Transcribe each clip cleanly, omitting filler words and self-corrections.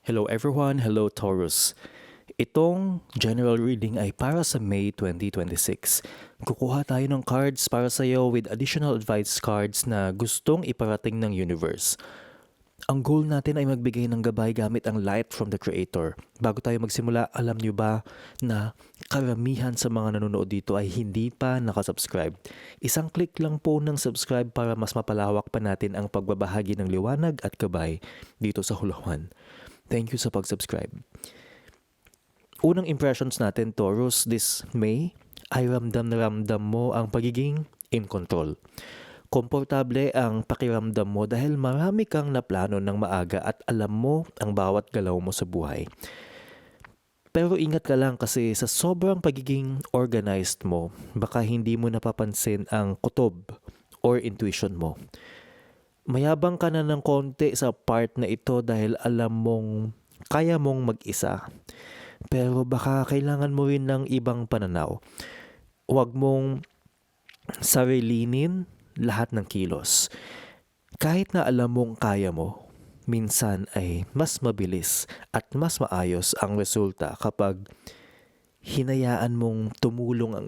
Hello everyone, hello Taurus. Itong general reading ay para sa May 2026. Kukuha tayo ng cards para sa iyo with additional advice cards na gustong iparating ng universe. Ang goal natin ay magbigay ng gabay gamit ang light from the Creator. Bago tayo magsimula, alam niyo ba na karamihan sa mga nanonood dito ay hindi pa nakasubscribe? Isang click lang po ng subscribe para mas mapalawak pa natin ang pagbabahagi ng liwanag at gabay dito sa Hulawan. Thank you sa pag-subscribe. Unang impressions natin, Taurus, this May, ay ramdam na ramdam mo ang pagiging in control. Komportable ang pakiramdam mo dahil marami kang naplano ng maaga at alam mo ang bawat galaw mo sa buhay. Pero ingat ka lang kasi sa sobrang pagiging organized mo, baka hindi mo napapansin ang kutob or intuition mo. Mayabang ka na ng konti sa part na ito dahil alam mong kaya mong mag-isa. Pero baka kailangan mo rin ng ibang pananaw. Huwag mong sarilinin lahat ng kilos. Kahit na alam mong kaya mo, minsan ay mas mabilis at mas maayos ang resulta kapag hinayaan mong tumulong ang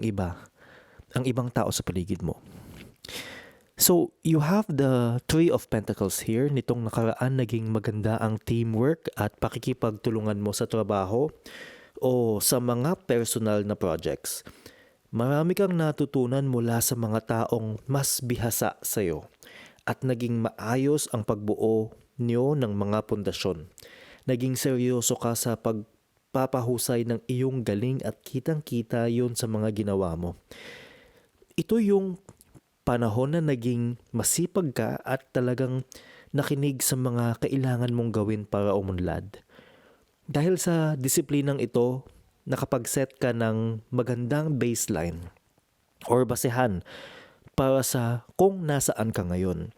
ibang tao sa paligid mo. So, you have the Three of Pentacles here. Nitong nakaraan, naging maganda ang teamwork at pakikipagtulungan mo sa trabaho o sa mga personal na projects. Marami kang natutunan mula sa mga taong mas bihasa sa'yo at naging maayos ang pagbuo niyo ng mga pundasyon. Naging seryoso ka sa pagpapahusay ng iyong galing at kitang-kita yun sa mga ginawa mo. Ito yung panahon na naging masipag ka at talagang nakinig sa mga kailangan mong gawin para umunlad. Dahil sa disiplinang ito, nakapag-set ka ng magandang baseline or basehan para sa kung nasaan ka ngayon.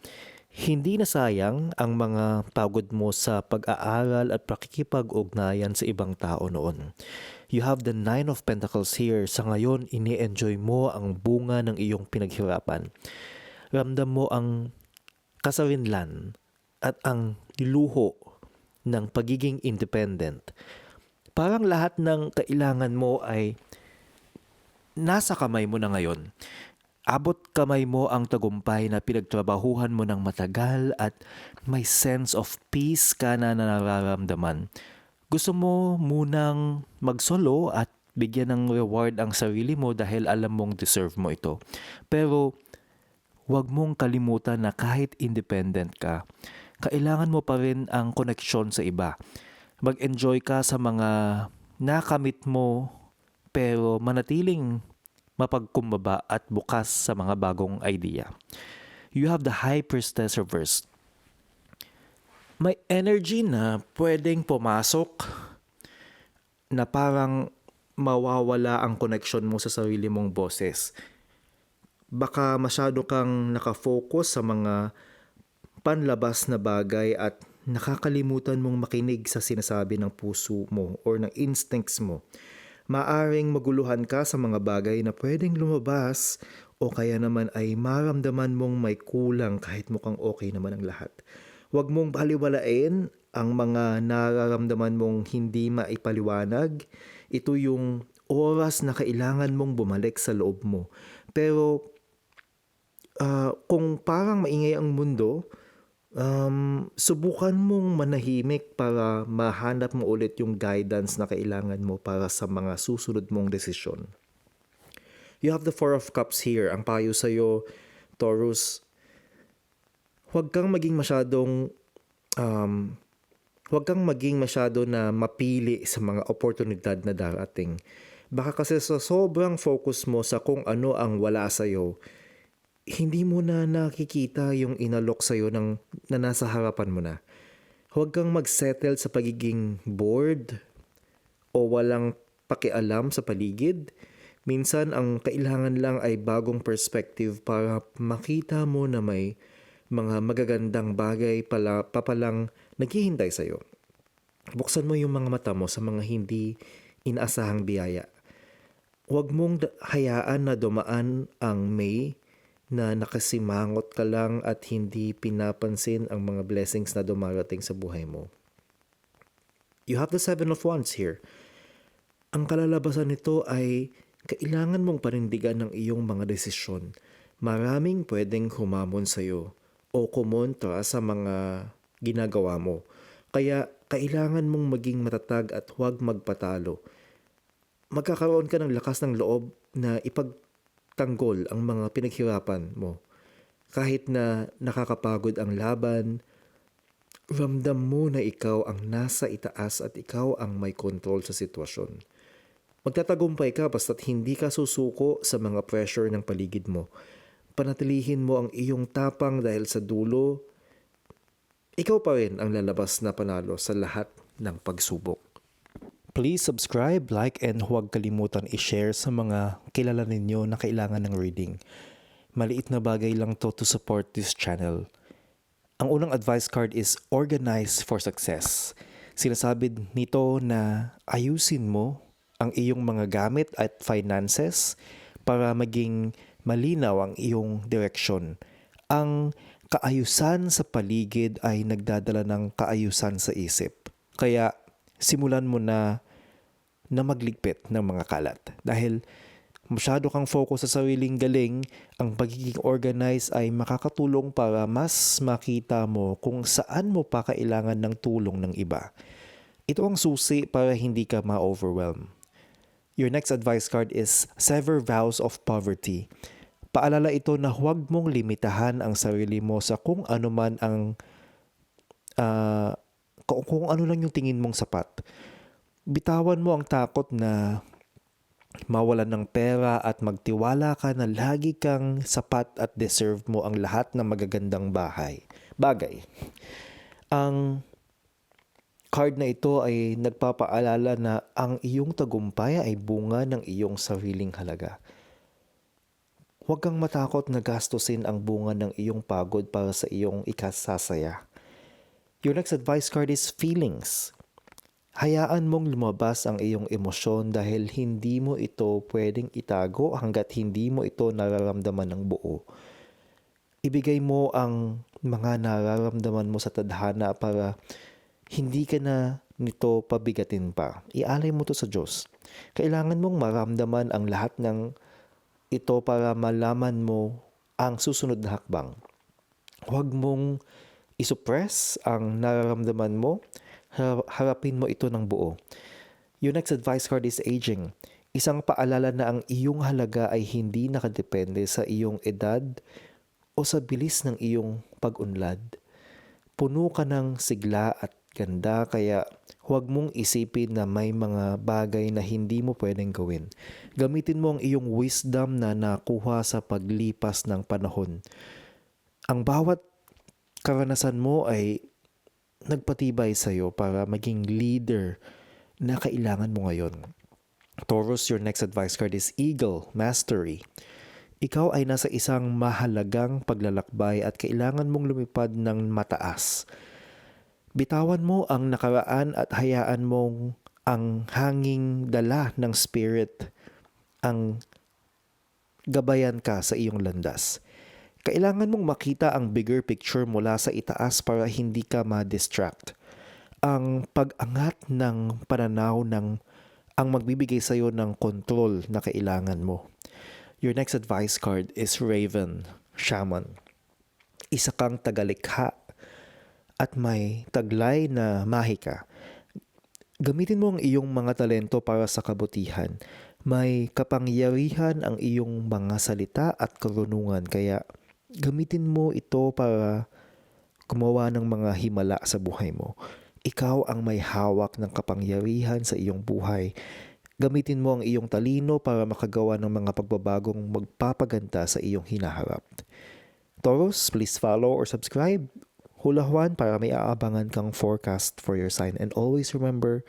Hindi na sayang ang mga pagod mo sa pag-aaral at pakikipag-ugnayan sa ibang tao noon. You have the Nine of Pentacles here. Sa ngayon, ini-enjoy mo ang bunga ng iyong pinaghirapan. Ramdam mo ang kasarinlan at ang luho ng pagiging independent. Parang lahat ng kailangan mo ay nasa kamay mo na ngayon. Abot kamay mo ang tagumpay na pinagtrabahuhan mo ng matagal at may sense of peace ka na nararamdaman. Gusto mo munang magsolo at bigyan ng reward ang sarili mo dahil alam mong deserve mo ito. Pero huwag mong kalimutan na kahit independent ka, kailangan mo pa rin ang koneksyon sa iba. Mag-enjoy ka sa mga nakamit mo pero manatiling mapagkumbaba at bukas sa mga bagong idea. You have the High Priestess reversed. May energy na pwedeng pumasok na parang mawawala ang connection mo sa sarili mong boses. Baka masyado kang nakafocus sa mga panlabas na bagay at nakakalimutan mong makinig sa sinasabi ng puso mo or ng instincts mo. Maaring maguluhan ka sa mga bagay na pwedeng lumabas o kaya naman ay maramdaman mong may kulang kahit mukhang okay naman ang lahat. Huwag mong baliwalain ang mga nararamdaman mong hindi maipaliwanag. Ito yung oras na kailangan mong bumalik sa loob mo. Pero kung parang maingay ang mundo, subukan mong manahimik para mahanap mo ulit yung guidance na kailangan mo para sa mga susunod mong desisyon. You have the Four of Cups here. Ang payo sa'yo, Taurus, huwag kang maging masyado na mapili sa mga oportunidad na darating. Baka kasi sa sobrang focus mo sa kung ano ang wala sa'yo, hindi mo na nakikita yung inalok sa'yo na nasa harapan mo na. Huwag kang magsettle sa pagiging bored o walang pakialam sa paligid. Minsan ang kailangan lang ay bagong perspective para makita mo na may mga magagandang bagay papalang naghihintay sa'yo. Buksan mo yung mga mata mo sa mga hindi inaasahang biyaya. Huwag mong hayaan na dumaan ang May na nakasimangot ka lang at hindi pinapansin ang mga blessings na dumarating sa buhay mo. You have the Seven of Wands here. Ang kalalabasan nito ay kailangan mong panindigan ng iyong mga desisyon. Maraming pwedeng humamon sa iyo o kumontra sa mga ginagawa mo. Kaya kailangan mong maging matatag at huwag magpatalo. Magkakaroon ka ng lakas ng loob na ipagtanggol ang mga pinaghirapan mo. Kahit na nakakapagod ang laban, ramdam mo na ikaw ang nasa itaas at ikaw ang may kontrol sa sitwasyon. Magtatagumpay ka basta't hindi ka susuko sa mga pressure ng paligid mo. Panatilihin mo ang iyong tapang dahil sa dulo, ikaw pa rin ang lalabas na panalo sa lahat ng pagsubok. Please subscribe, like, and huwag kalimutan i-share sa mga kilala ninyo na kailangan ng reading. Maliit na bagay lang to support this channel. Ang unang advice card is Organize for Success. Sinasabi nito na ayusin mo ang iyong mga gamit at finances para maging malinaw ang iyong direksyon. Ang kaayusan sa paligid ay nagdadala ng kaayusan sa isip. Kaya simulan mo na magligpit ng mga kalat. Dahil masyado kang focus sa sariling galing, ang pagiging organized ay makakatulong para mas makita mo kung saan mo pa kailangan ng tulong ng iba. Ito ang susi para hindi ka ma-overwhelm. Your next advice card is Sever Vows of Poverty. Paalala ito na huwag mong limitahan ang sarili mo sa kung ano man ang kung ano lang yung tingin mong sapat. Bitawan mo ang takot na mawalan ng pera at magtiwala ka na lagi kang sapat at deserve mo ang lahat ng magagandang bagay. Ang card na ito ay nagpapaalala na ang iyong tagumpay ay bunga ng iyong sariling halaga. Huwag kang matakot na gastusin ang bunga ng iyong pagod para sa iyong ikasasaya. Your next advice card is Feelings. Hayaan mong lumabas ang iyong emosyon dahil hindi mo ito pwedeng itago hanggat hindi mo ito nararamdaman ng buo. Ibigay mo ang mga nararamdaman mo sa tadhana para hindi ka na nito pabigatin pa. Ialay mo to sa Diyos. Kailangan mong maramdaman ang lahat ng ito para malaman mo ang susunod na hakbang. Huwag mong isuppress ang nararamdaman mo. Harapin mo ito ng buo. Your next advice card is Aging. Isang paalala na ang iyong halaga ay hindi nakadepende sa iyong edad o sa bilis ng iyong pag-unlad. Puno ka ng sigla at ganda kaya huwag mong isipin na may mga bagay na hindi mo pwedeng gawin. Gamitin mo ang iyong wisdom na nakuha sa paglipas ng panahon. Ang bawat karanasan mo ay nagpatibay sa iyo para maging leader na kailangan mo ngayon. Taurus, your next advice card is Eagle, Mastery. Ikaw ay nasa isang mahalagang paglalakbay at kailangan mong lumipad ng mataas. Bitawan mo ang nakaraan at hayaan mong ang hanging dala ng spirit ang gabayan ka sa iyong landas. Kailangan mong makita ang bigger picture mula sa itaas para hindi ka ma-distract. Ang pag-angat ng pananaw ang magbibigay sa iyo ng control na kailangan mo. Your next advice card is Raven, Shaman. Isa kang tagalikha at may taglay na mahika. Gamitin mo ang iyong mga talento para sa kabutihan. May kapangyarihan ang iyong mga salita at karunungan kaya gamitin mo ito para gumawa ng mga himala sa buhay mo. Ikaw ang may hawak ng kapangyarihan sa iyong buhay. Gamitin mo ang iyong talino para makagawa ng mga pagbabagong magpapaganda sa iyong hinaharap. Taurus, please follow or subscribe. Hula Juan para may aabangan kang forecast for your sign. And always remember,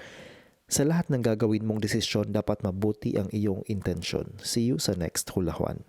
sa lahat ng gagawin mong desisyon, dapat mabuti ang iyong intensyon. See you sa next Hula Juan.